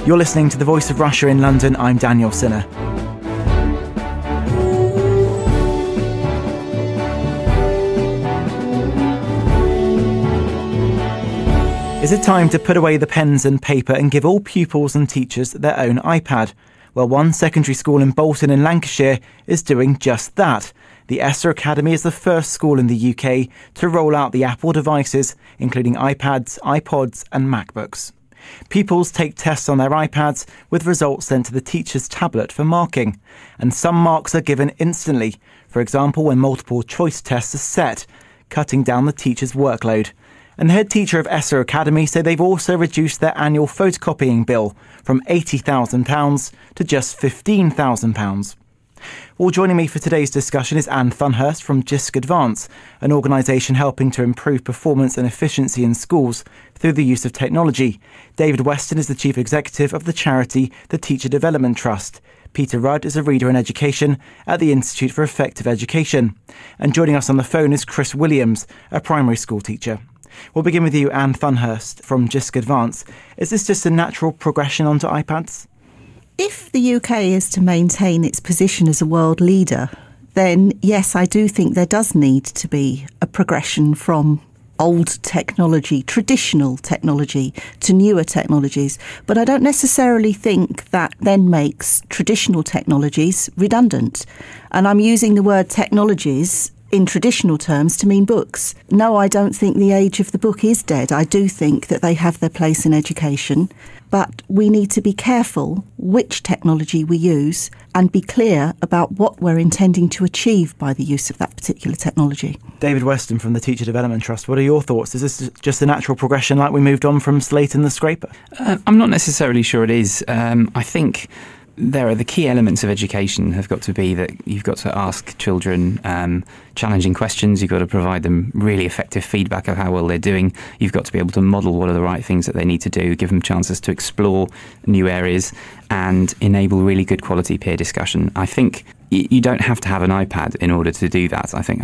You're listening to The Voice of Russia in London. I'm Daniel Cinna. Is it time to put away the pens and paper and give all pupils and teachers their own iPad? Well, one secondary school in Bolton in Lancashire is doing just that. The Essa Academy is the first school in the UK to roll out the Apple devices, including iPads, iPods and MacBooks. Pupils take tests on their iPads with results sent to the teacher's tablet for marking. And some marks are given instantly, for example when multiple choice tests are set, cutting down the teacher's workload. And the Headteacher of Essa Academy say they've also reduced their annual photocopying bill from £80,000 to just £15,000. Well, joining me for today's discussion is Ann Thunhurst from Jisc Advance, an organisation helping to improve performance and efficiency in schools through the use of technology. David Weston is the Chief Executive of the charity, the Teacher Development Trust. Peter Rudd is a Reader in Education at the Institute for Effective Education. And joining us on the phone is Chris Williams, a primary school teacher. We'll begin with you, Ann Thunhurst from Jisc Advance. Is this just a natural progression onto iPads? If the UK is to maintain its position as a world leader, then yes, I do think there does need to be a progression from old technology, traditional technology, to newer technologies. But I don't necessarily think that then makes traditional technologies redundant. And I'm using the word technologies in traditional terms to mean books. No, I don't think the age of the book is dead. I do think that they have their place in education, but we need to be careful which technology we use and be clear about what we're intending to achieve by the use of that particular technology. David Weston from the Teacher Development Trust, what are your thoughts? Is this just a natural progression like we moved on from slate and the scraper? I'm not necessarily sure it is. I think there are the key elements of education have got to be that you've got to ask children challenging questions. You've got to provide them really effective feedback of how well they're doing. You've got to be able to model what are the right things that they need to do, give them chances to explore new areas and enable really good quality peer discussion. I think you don't have to have an iPad in order to do that. I think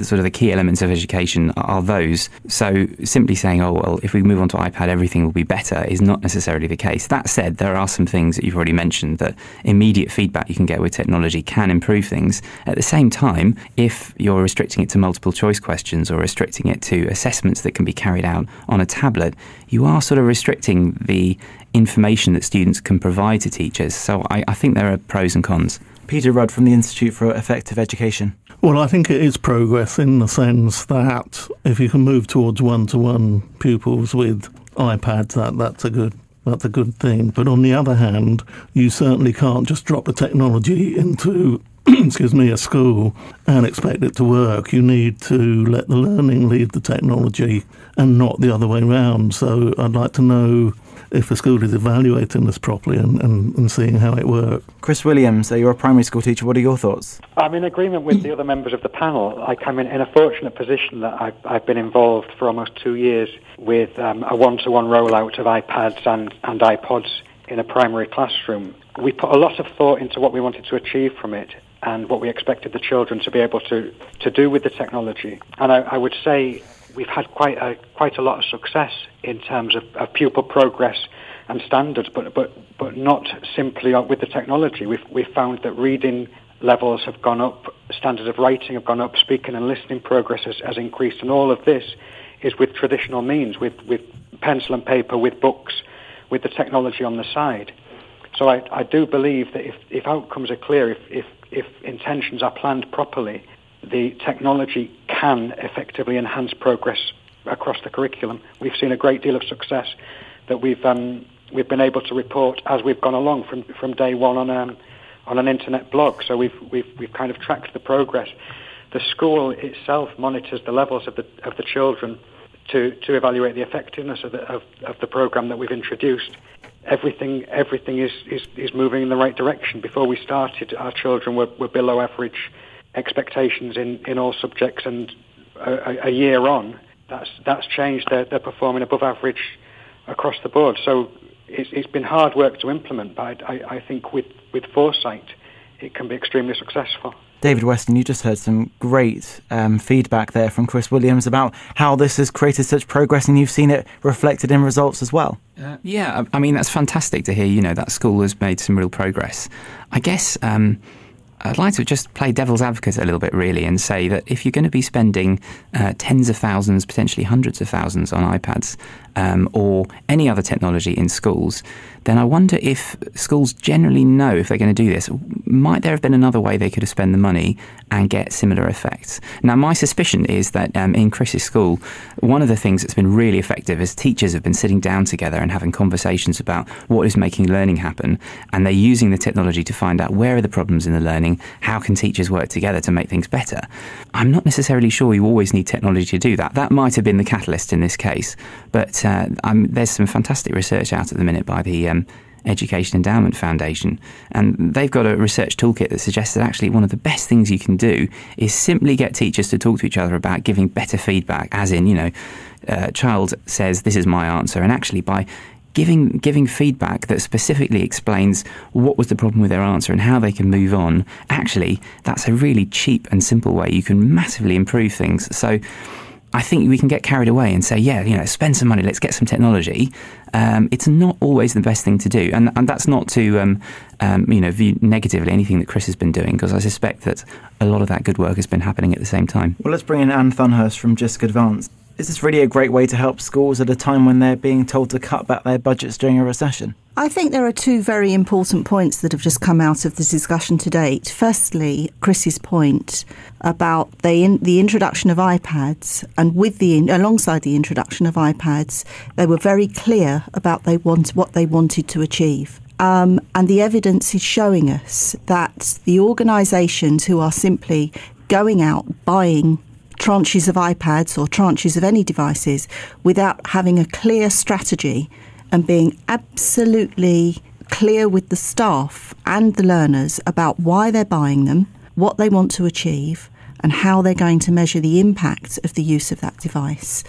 sort of the key elements of education are those. So simply saying, oh, well, if we move on to iPad, everything will be better is not necessarily the case. That said, there are some things that you've already mentioned that immediate feedback you can get with technology can improve things. At the same time, if you're restricting it to multiple choice questions or restricting it to assessments that can be carried out on a tablet, you are sort of restricting the information that students can provide to teachers. So I think there are pros and cons. Peter Rudd from the Institute for Effective Education. Well, I think it is progress in the sense that if you can move towards one-to-one pupils with iPads, that's a good thing. But on the other hand, you certainly can't just drop the technology into a school and expect it to work. You need to let the learning lead the technology and not the other way around. So I'd like to know if the school is evaluating this properly and seeing how it works. Chris Williams, you're a primary school teacher. What are your thoughts? I'm in agreement with the other members of the panel. I'm in a fortunate position that I've been involved for almost 2 years with a one-to-one rollout of iPads and iPods in a primary classroom. We put a lot of thought into what we wanted to achieve from it and what we expected the children to be able to do with the technology. And I would say we've had quite a lot of success in terms of pupil progress and standards, but not simply with the technology. We've found that reading levels have gone up, standards of writing have gone up, speaking and listening progress has increased, and all of this is with traditional means, with pencil and paper, with books, with the technology on the side. So I do believe that if outcomes are clear, if intentions are planned properly, the technology can effectively enhance progress across the curriculum. We've seen a great deal of success that we've been able to report as we've gone along from day one on an internet blog. So we've kind of tracked the progress. The school itself monitors the levels of the children to evaluate the effectiveness of the program that we've introduced. Everything is moving in the right direction. Before we started, our children were below average expectations in all subjects, and a year on, that's changed. They're performing above average across the board. So it's been hard work to implement, but I think with foresight, it can be extremely successful. David Weston, you just heard some great feedback there from Chris Williams about how this has created such progress, and you've seen it reflected in results as well. Yeah, I mean, that's fantastic to hear, that school has made some real progress. I guess I'd like to just play devil's advocate a little bit, really, and say that if you're going to be spending tens of thousands, potentially hundreds of thousands on iPads or any other technology in schools, then I wonder if schools generally know if they're going to do this. Might there have been another way they could have spent the money and get similar effects? Now, my suspicion is that in Chris's school, one of the things that's been really effective is teachers have been sitting down together and having conversations about what is making learning happen, and they're using the technology to find out where are the problems in the learning, how can teachers work together to make things better. I'm not necessarily sure you always need technology to do that. That might have been the catalyst in this case, but there's some fantastic research out at the minute by the Education Endowment Foundation, and they've got a research toolkit that suggests that actually one of the best things you can do is simply get teachers to talk to each other about giving better feedback, as in, child says, this is my answer, and actually by giving feedback that specifically explains what was the problem with their answer and how they can move on, actually that's a really cheap and simple way you can massively improve things. So I think we can get carried away and say, spend some money, let's get some technology. It's not always the best thing to do. And that's not to, view negatively anything that Chris has been doing, because I suspect that a lot of that good work has been happening at the same time. Well, let's bring in Ann Thunhurst from Jisc Advance. Is this really a great way to help schools at a time when they're being told to cut back their budgets during a recession? I think there are two very important points that have just come out of the discussion to date. Firstly, Chris's point about the introduction of iPads, and alongside the introduction of iPads, they were very clear about what they wanted to achieve. And the evidence is showing us that the organisations who are simply going out buying tranches of iPads or tranches of any devices without having a clear strategy and being absolutely clear with the staff and the learners about why they're buying them, what they want to achieve, and how they're going to measure the impact of the use of that device.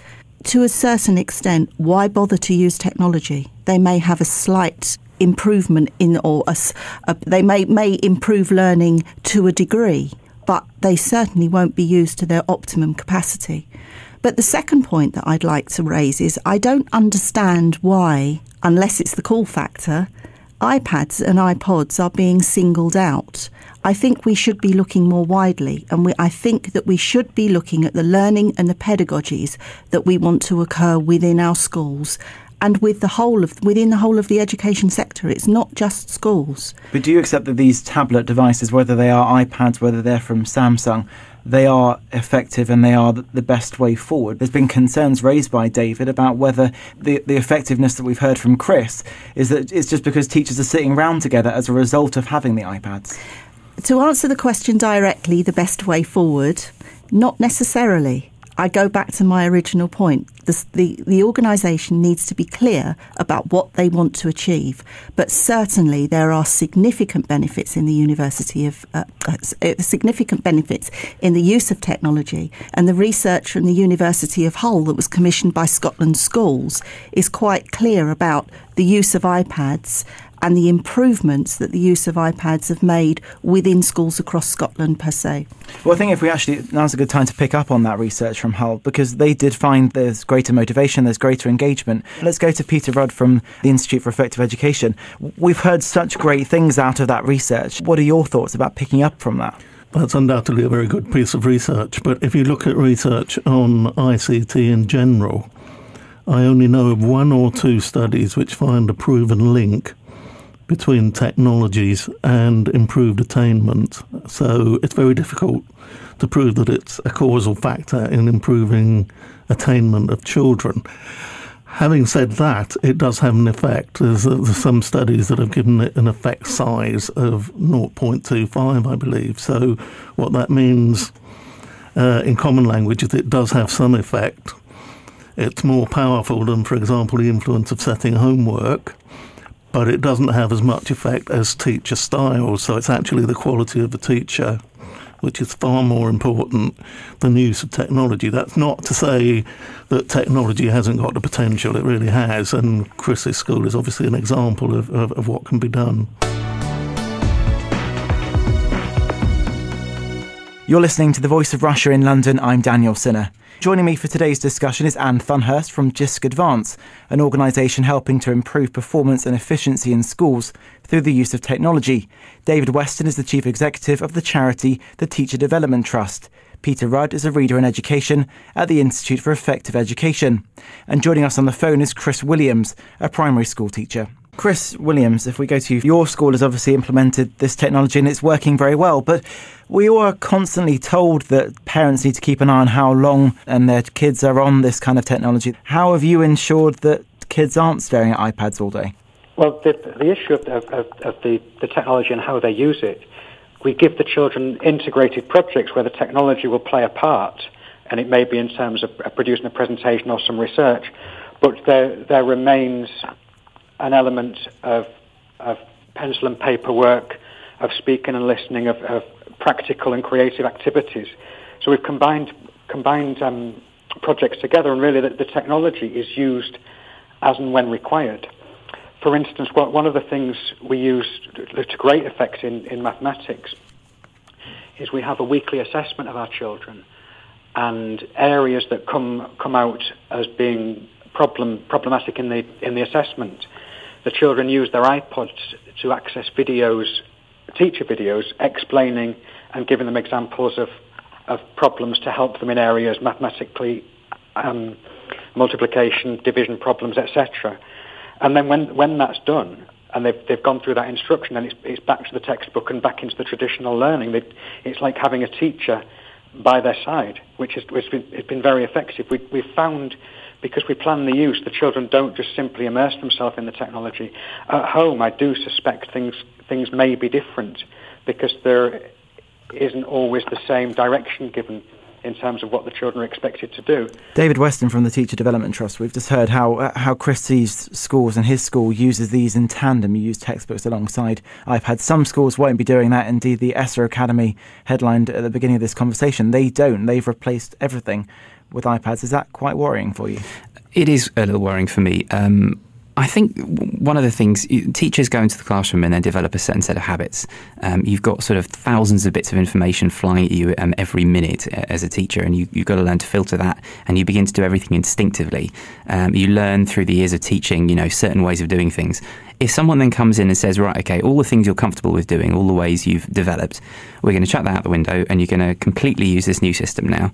To a certain extent, why bother to use technology? They may have a slight improvement they may improve learning to a degree, but they certainly won't be used to their optimum capacity. But the second point that I'd like to raise is I don't understand why, unless it's the cool factor, iPads and iPods are being singled out. I think we should be looking more widely, and I think that we should be looking at the learning and the pedagogies that we want to occur within our schools and within the whole of the education sector. It's not just schools. But do you accept that these tablet devices, whether they are iPads, whether they're from Samsung, they are effective and they are the best way forward? There's been concerns raised by David about whether the effectiveness that we've heard from Chris is that it's just because teachers are sitting around together as a result of having the iPads. To answer the question directly, the best way forward, not necessarily. I go back to my original point. The organisation needs to be clear about what they want to achieve, but certainly there are significant benefits in significant benefits in the use of technology, and the research from the University of Hull that was commissioned by Scotland Schools is quite clear about the use of iPads and the improvements that the use of iPads have made within schools across Scotland per se. Well, I think now's a good time to pick up on that research from Hull, because they did find there's greater motivation, there's greater engagement. Let's go to Peter Rudd from the Institute for Effective Education. We've heard such great things out of that research. What are your thoughts about picking up from that? That's undoubtedly a very good piece of research, but if you look at research on ICT in general, I only know of one or two studies which find a proven link between technologies and improved attainment. So it's very difficult to prove that it's a causal factor in improving attainment of children. Having said that, it does have an effect. There's some studies that have given it an effect size of 0.25, I believe. So what that means in common language is it does have some effect. It's more powerful than, for example, the influence of setting homework, but it doesn't have as much effect as teacher style. So it's actually the quality of the teacher which is far more important than the use of technology. That's not to say that technology hasn't got the potential. It really has, and Chris's school is obviously an example of what can be done. You're listening to The Voice of Russia in London. I'm Daniel Cinna. Joining me for today's discussion is Ann Thunhurst from Jisc Advance, an organisation helping to improve performance and efficiency in schools through the use of technology. David Weston is the Chief Executive of the charity, the Teacher Development Trust. Peter Rudd is a Reader in Education at the Institute for Effective Education. And joining us on the phone is Chris Williams, a primary school teacher. Chris Williams, if we go to you, your school has obviously implemented this technology and it's working very well, but we are constantly told that parents need to keep an eye on how long and their kids are on this kind of technology. How have you ensured that kids aren't staring at iPads all day? Well, the issue of the technology and how they use it, we give the children integrated projects where the technology will play a part, and it may be in terms of producing a presentation or some research, but there remains an element of pencil and paper work, of speaking and listening, of practical and creative activities. So we've combined projects together, and really the technology is used as and when required. For instance, one of the things we use to great effect in mathematics is we have a weekly assessment of our children, and areas that come out as being problematic in the assessment, the children use their iPods to access videos, teacher videos, explaining and giving them examples of problems to help them in areas mathematically, multiplication, division problems, etc. And then when that's done, and they've gone through that instruction, and it's back to the textbook and back into the traditional learning. It's like having a teacher by their side, which has been very effective. We've found, because we plan the use, the children don't just simply immerse themselves in the technology. At home, I do suspect things may be different, because there isn't always the same direction given in terms of what the children are expected to do. David Weston from the Teacher Development Trust. We've just heard how Chris sees schools, and his school uses these in tandem. You use textbooks alongside iPads. Some schools won't be doing that. Indeed, the Essa Academy headlined at the beginning of this conversation. They don't. They've replaced everything with iPads. Is that quite worrying for you? It is a little worrying for me. I think one of the things, teachers go into the classroom and then develop a certain set of habits. You've got sort of thousands of bits of information flying at you every minute as a teacher, and you've got to learn to filter that, and you begin to do everything instinctively. You learn through the years of teaching, certain ways of doing things. If someone then comes in and says, right, okay, all the things you're comfortable with doing, all the ways you've developed, we're going to chuck that out the window and you're going to completely use this new system now.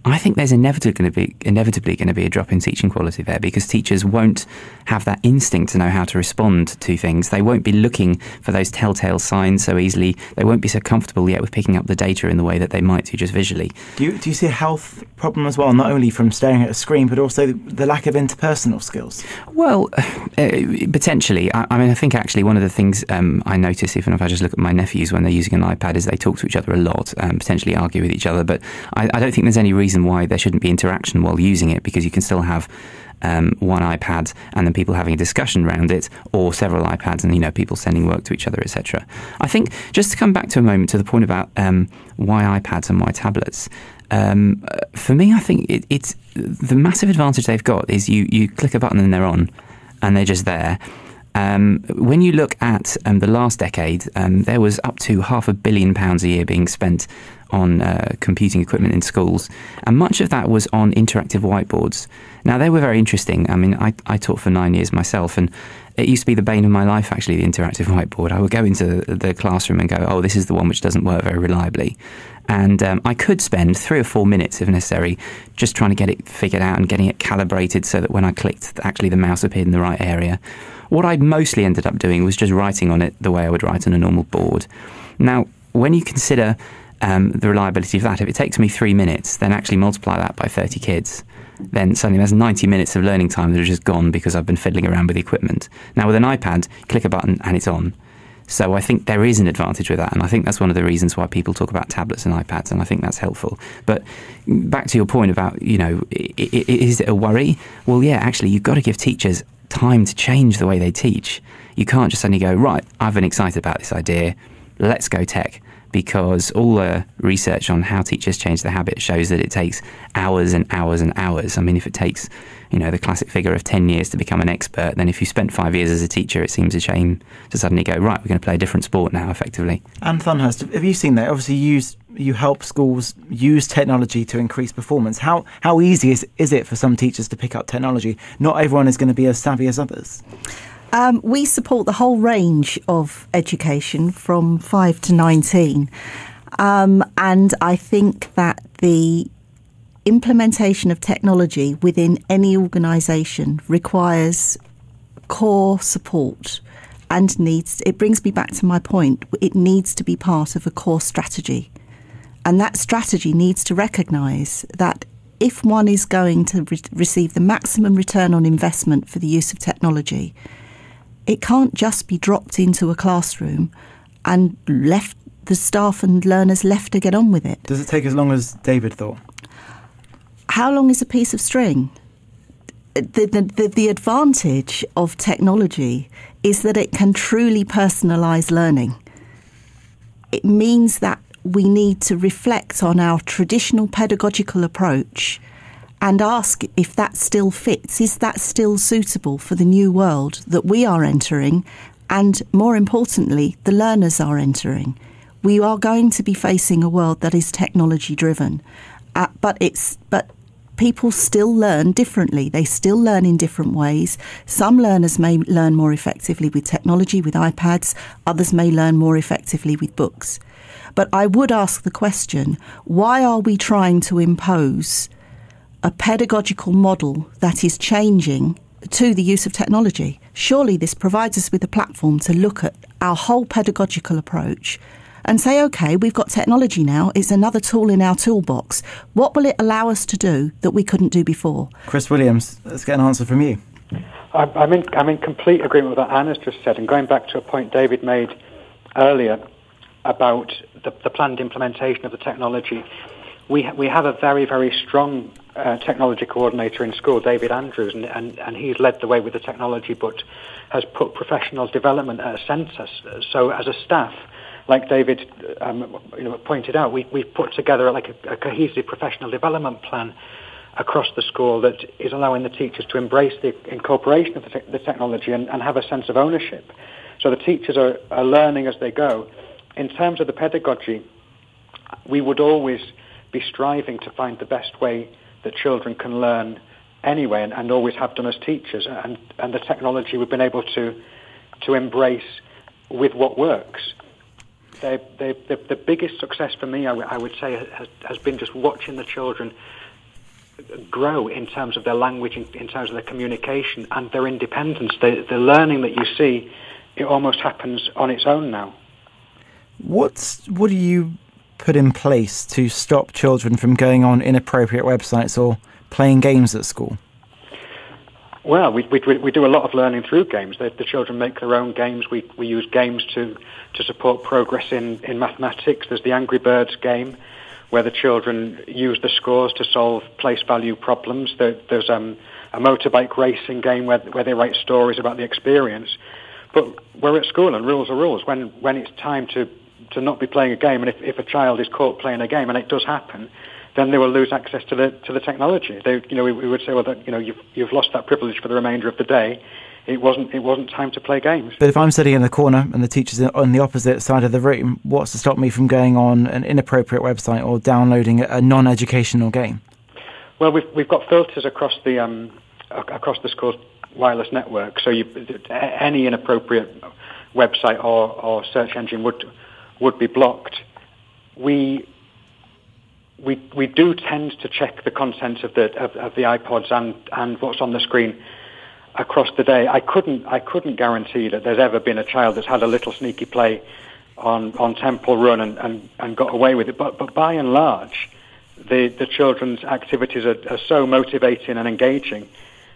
I think there's inevitably going to be a drop in teaching quality there, because teachers won't have that instinct to know how to respond to things. They won't be looking for those telltale signs so easily. They won't be so comfortable yet with picking up the data in the way that they might do just visually. Do you see a health problem as well, not only from staring at a screen, but also the lack of interpersonal skills? Well, potentially. I mean, I think actually one of the things I notice, even if I just look at my nephews when they're using an iPad, is they talk to each other a lot, potentially argue with each other. But I don't think there's any reason why there shouldn't be interaction while using it, because you can still have one iPad and then people having a discussion around it, or several iPads and people sending work to each other, etc. I think, just to come back to a moment to the point about why iPads and why tablets, for me, I think it's the massive advantage they've got is you click a button and they're on, and they're just there. When you look at the last decade, there was up to £500 million a year being spent on computing equipment in schools, and much of that was on interactive whiteboards. Now, they were very interesting. I mean, I taught for 9 years myself, and it used to be the bane of my life, actually, the interactive whiteboard. I would go into the classroom and go, oh, this is the one which doesn't work very reliably. And I could spend 3 or 4 minutes, if necessary, just trying to get it figured out and getting it calibrated so that when I clicked, actually the mouse appeared in the right area. What I mostly ended up doing was just writing on it the way I would write on a normal board. Now, when you consider the reliability of that, if it takes me 3 minutes, then actually multiply that by 30 kids, then suddenly there's 90 minutes of learning time that are just gone because I've been fiddling around with the equipment. Now, with an iPad, click a button and it's on. So I think there is an advantage with that, and I think that's one of the reasons why people talk about tablets and iPads, and I think that's helpful. But back to your point about, is it a worry? Well, yeah, actually, you've got to give teachers time to change the way they teach. You can't just suddenly go, right, I've been excited about this idea, let's go tech. because all the research on how teachers change their habits shows that it takes hours and hours and hours. I mean, if it takes, the classic figure of 10 years to become an expert, then if you spent 5 years as a teacher, it seems a shame to suddenly go, right, we're going to play a different sport now, effectively. Ann Thunhurst, have you seen that? Obviously, you help schools use technology to increase performance. How easy is it for some teachers to pick up technology? Not everyone is going to be as savvy as others. We support the whole range of education from 5 to 19. And I think that the implementation of technology within any organisation requires core support and it brings me back to my point, it needs to be part of a core strategy. And that strategy needs to recognise that if one is going to receive the maximum return on investment for the use of technology, it can't just be dropped into a classroom and left the staff and learners left to get on with it. Does it take as long as David thought? How long is a piece of string? The advantage of technology is that it can truly personalise learning. It means that we need to reflect on our traditional pedagogical approach and ask if that still fits. Is that still suitable for the new world that we are entering and, more importantly, the learners are entering? We are going to be facing a world that is technology driven, but people still learn differently. They still learn in different ways. Some learners may learn more effectively with technology, with iPads. Others may learn more effectively with books. But I would ask the question, why are we trying to impose a pedagogical model that is changing to the use of technology? Surely this provides us with a platform to look at our whole pedagogical approach and say, OK, we've got technology now. It's another tool in our toolbox. What will it allow us to do that we couldn't do before? Chris Williams, let's get an answer from you. I'm in complete agreement with what Anne has just said. And going back to a point David made earlier about the planned implementation of the technology, we have a very, very strong technology coordinator in school, David Andrews, and he's led the way with the technology, but has put professional development at a centre. So as a staff, like David pointed out, we've put together like a cohesive professional development plan across the school that is allowing the teachers to embrace the incorporation of the technology and have a sense of ownership. So the teachers are learning as they go. In terms of the pedagogy, we would always be striving to find the best way that children can learn anyway, and always have done as teachers. And the technology we've been able to embrace with what works. The biggest success for me, I would say, has been just watching the children grow in terms of their language, in terms of their communication and their independence. The learning that you see, it almost happens on its own now. What do you put in place to stop children from going on inappropriate websites or playing games at school? Well, we do a lot of learning through games. The children make their own games. We use games to support progress in mathematics. There's the Angry Birds game, where the children use the scores to solve place value problems. There's a motorbike racing game where they write stories about the experience. But we're at school and rules are rules. When it's time to not be playing a game, and if a child is caught playing a game, and it does happen, then they will lose access to the technology. We would say, well, that you've lost that privilege for the remainder of the day. It wasn't time to play games. But if I'm sitting in the corner and the teacher's on the opposite side of the room, what's to stop me from going on an inappropriate website or downloading a non-educational game? Well, we've got filters across the school's wireless network, so any inappropriate website or search engine would be blocked. We do tend to check the content of the iPods and what's on the screen across the day. I couldn't guarantee that there's ever been a child that's had a little sneaky play on Temple Run and got away with it. But by and large, the children's activities are so motivating and engaging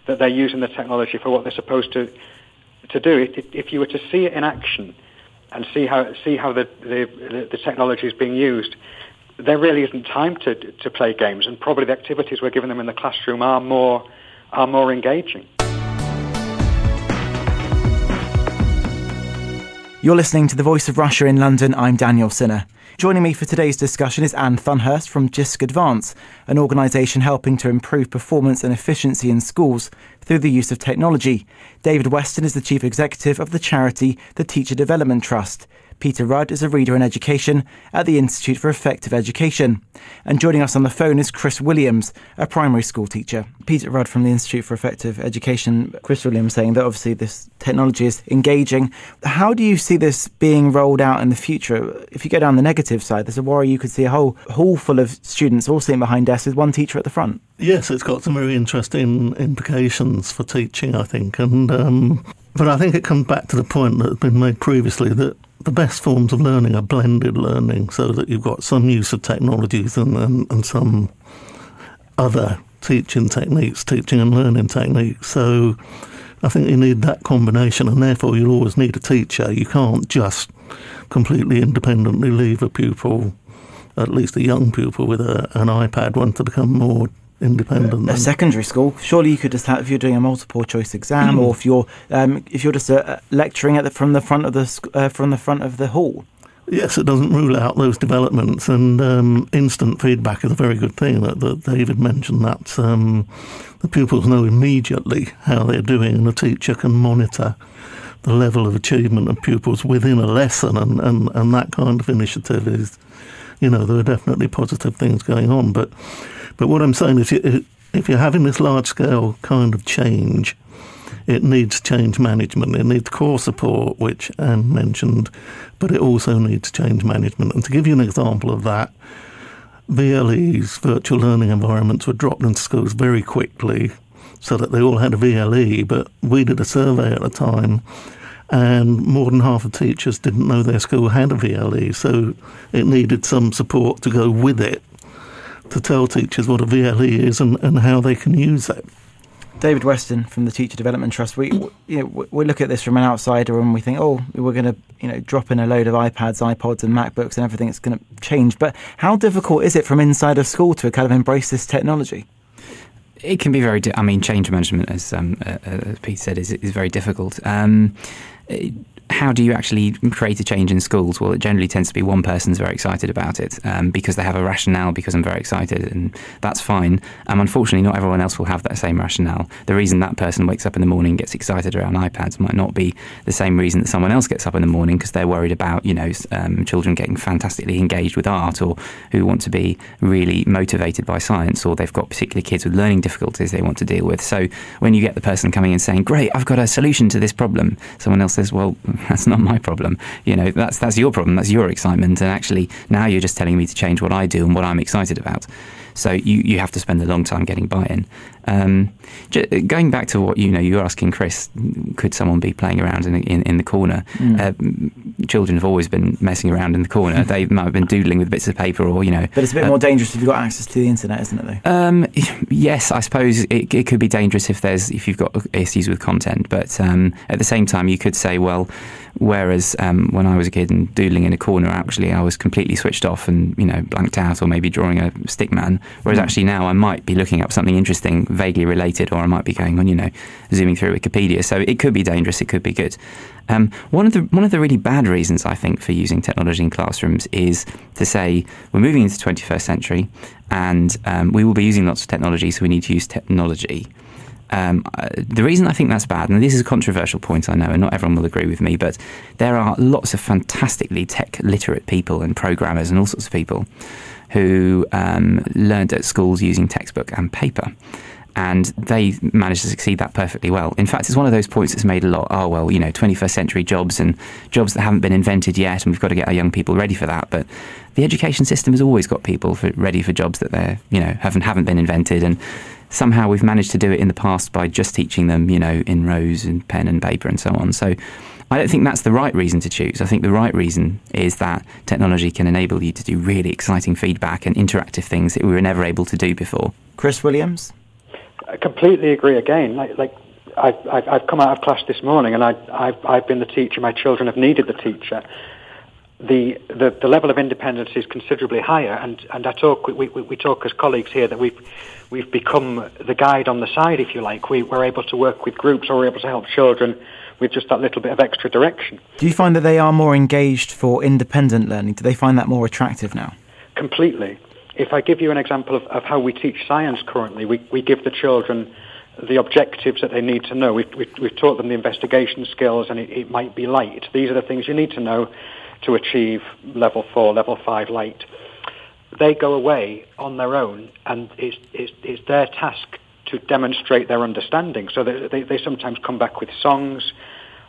that they're using the technology for what they're supposed to do. If you were to see it in action and see how the technology is being used, there really isn't time to play games, and probably the activities we're giving them in the classroom are more engaging. You're listening to The Voice of Russia in London. I'm Daniel Cinna. Joining me for today's discussion is Ann Thunhurst from Jisc Advance, an organisation helping to improve performance and efficiency in schools through the use of technology. David Weston is the chief executive of the charity, the Teacher Development Trust. Peter Rudd is a reader in education at the Institute for Effective Education. And joining us on the phone is Chris Williams, a primary school teacher. Peter Rudd from the Institute for Effective Education. Chris Williams saying that obviously this technology is engaging. How do you see this being rolled out in the future? If you go down the negative side, there's a worry you could see a whole hall full of students all sitting behind desks with one teacher at the front. Yes, it's got some very interesting implications for teaching, I think. But I think it comes back to the point that has been made previously that the best forms of learning are blended learning, so that you've got some use of technologies and some other teaching techniques, teaching and learning techniques. So I think you need that combination, and therefore you'll always need a teacher. You can't just completely independently leave a pupil, at least a young pupil, with an iPad, want to become more independent. A secondary school, surely you could just have, if you're doing a multiple choice exam, or if you're just lecturing from the front of the hall. Yes, it doesn't rule out those developments, and instant feedback is a very good thing. That David mentioned that the pupils know immediately how they're doing, and the teacher can monitor the level of achievement of pupils within a lesson, and that kind of initiative is, there are definitely positive things going on. But what I'm saying is, if you're having this large-scale kind of change, it needs change management. It needs core support, which Anne mentioned, but it also needs change management. And to give you an example of that, VLEs, virtual learning environments, were dropped into schools very quickly so that they all had a VLE, but we did a survey at the time, and more than half of teachers didn't know their school had a VLE, so it needed some support to go with it to tell teachers what a VLE is and how they can use it. David Weston from the Teacher Development Trust. We look at this from an outsider and we think, we're going to drop in a load of iPads, iPods and MacBooks and everything. It's going to change. But how difficult is it from inside of school to kind of embrace this technology? It can be very. Change management, as Pete said, is very difficult. How do you actually create a change in schools? Well, it generally tends to be one person's very excited about it because they have a rationale, because I'm very excited, and that's fine. Unfortunately, not everyone else will have that same rationale. The reason that person wakes up in the morning and gets excited around iPads might not be the same reason that someone else gets up in the morning because they're worried about, children getting fantastically engaged with art, or who want to be really motivated by science, or they've got particular kids with learning difficulties they want to deal with. So when you get the person coming in saying, great, I've got a solution to this problem, someone else says, well, that's not my problem. That's your problem. That's your excitement. And actually, now you're just telling me to change what I do and what I'm excited about. So you have to spend a long time getting buy-in. Going back to what you were asking Chris, could someone be playing around in the corner? Children have always been messing around in the corner. They might have been doodling with bits of paper, or But it's a bit more dangerous if you've got access to the internet, isn't it? Though. Yes, I suppose it could be dangerous if you've got issues with content. But at the same time, you could say, well, whereas when I was a kid and doodling in a corner, actually I was completely switched off and blanked out, or maybe drawing a stick man. Whereas actually now I might be looking up something interesting, vaguely related, or I might be going on, zooming through Wikipedia. So it could be dangerous, it could be good. One of the really bad reasons, I think, for using technology in classrooms is to say we're moving into the 21st century and we will be using lots of technology, so we need to use technology. The reason I think that's bad, and this is a controversial point, I know, and not everyone will agree with me, but there are lots of fantastically tech-literate people and programmers and all sorts of people who learned at schools using textbook and paper. And they managed to succeed that perfectly well. In fact, it's one of those points that's made a lot, 21st century jobs and jobs that haven't been invented yet, and we've got to get our young people ready for that. But the education system has always got people ready for jobs that they're, haven't been invented. And somehow we've managed to do it in the past by just teaching them, in rows and pen and paper and so on. So I don't think that's the right reason to choose. I think the right reason is that technology can enable you to do really exciting feedback and interactive things that we were never able to do before. Chris Williams? I completely agree again. I've come out of class this morning and I've been the teacher. My children have needed the teacher. the level of independence is considerably higher, and we talk as colleagues here that we've become the guide on the side, if you like. We're able to work with groups, or we're able to help children with just that little bit of extra direction. Do you find that they are more engaged for independent learning? Do they find that more attractive now? Completely. If I give you an example of how we teach science currently, we give the children the objectives that they need to know. We've taught them the investigation skills, and it might be light. These are the things you need to know to achieve level 4, level 5 light. They go away on their own, and it's their task to demonstrate their understanding. So they sometimes come back with songs,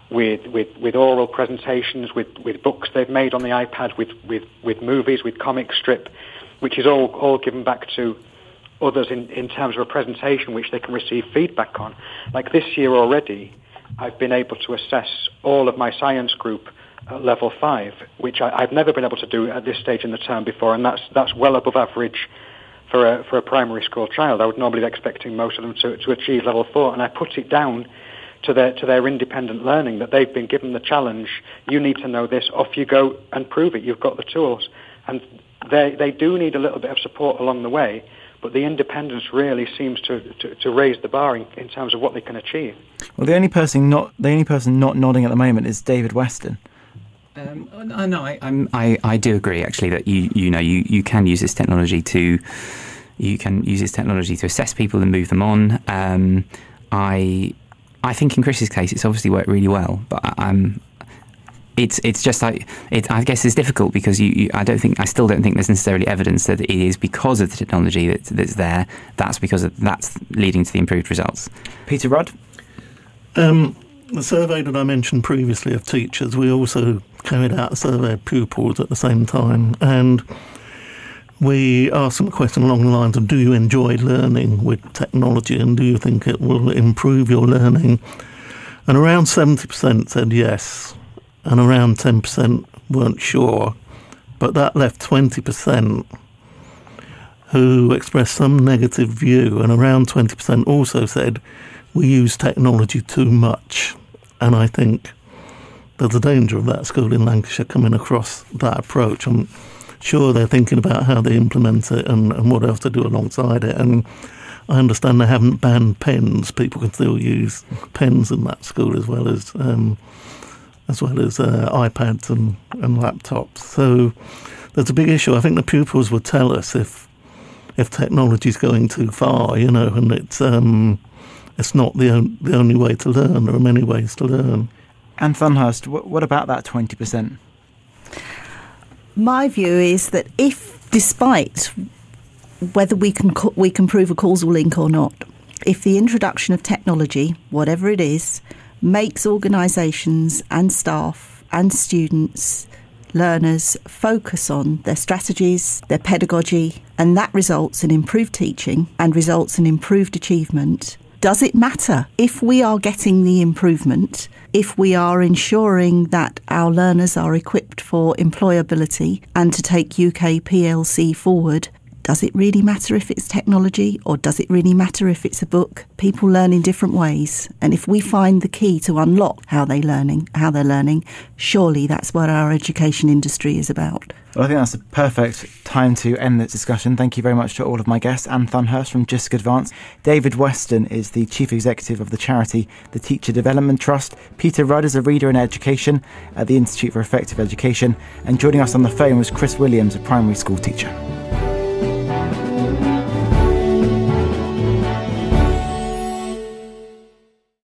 with oral presentations, with books they've made on the iPad, with movies, with comic strip, which is all given back to others in terms of a presentation which they can receive feedback on. Like this year already, I've been able to assess all of my science group at level 5, which I've never been able to do at this stage in the term before, and that's well above average for a primary school child. I would normally be expecting most of them to achieve level 4, and I put it down to their independent learning, that they've been given the challenge. You need to know this. Off you go and prove it. You've got the tools, and they do need a little bit of support along the way. But the independence really seems to raise the bar in terms of what they can achieve. Well, the only person not nodding at the moment is David Weston. I do agree, actually, that you can use this technology to assess people and move them on. I think in Chris's case, it's obviously worked really well, but it's just like I guess it's difficult because I still don't think there's necessarily evidence that it is because of the technology that's there. That's leading to the improved results. Peter Rudd. The survey that I mentioned previously of teachers, we also carried out a survey of pupils at the same time, and we asked them a question along the lines of, do you enjoy learning with technology, and do you think it will improve your learning? And around 70% said yes, and around 10% weren't sure, but that left 20% who expressed some negative view, and around 20% also said we use technology too much. And I think there's a danger of that school in Lancashire coming across that approach. I'm sure they're thinking about how they implement it and what else to do alongside it. And I understand they haven't banned pens. People can still use pens in that school as well as iPads and laptops. So there's a big issue. I think the pupils will tell us if technology's going too far, and it's not the only way to learn. There are many ways to learn. Ann Thunhurst, what about that 20%? My view is that if, despite whether we can prove a causal link or not, if the introduction of technology, whatever it is, makes organisations and staff and students, learners, focus on their strategies, their pedagogy, and that results in improved teaching and results in improved achievement, does it matter if we are getting the improvement, if we are ensuring that our learners are equipped for employability and to take UK PLC forward? Does it really matter if it's technology, or does it really matter if it's a book? People learn in different ways, and if we find the key to unlock how they're learning, surely that's what our education industry is about. Well, I think that's a perfect time to end this discussion. Thank you very much to all of my guests. Ann Thunhurst from Jisc Advance. David Weston is the Chief Executive of the charity, the Teacher Development Trust. Peter Rudd is a Reader in Education at the Institute for Effective Education. And joining us on the phone was Chris Williams, a primary school teacher.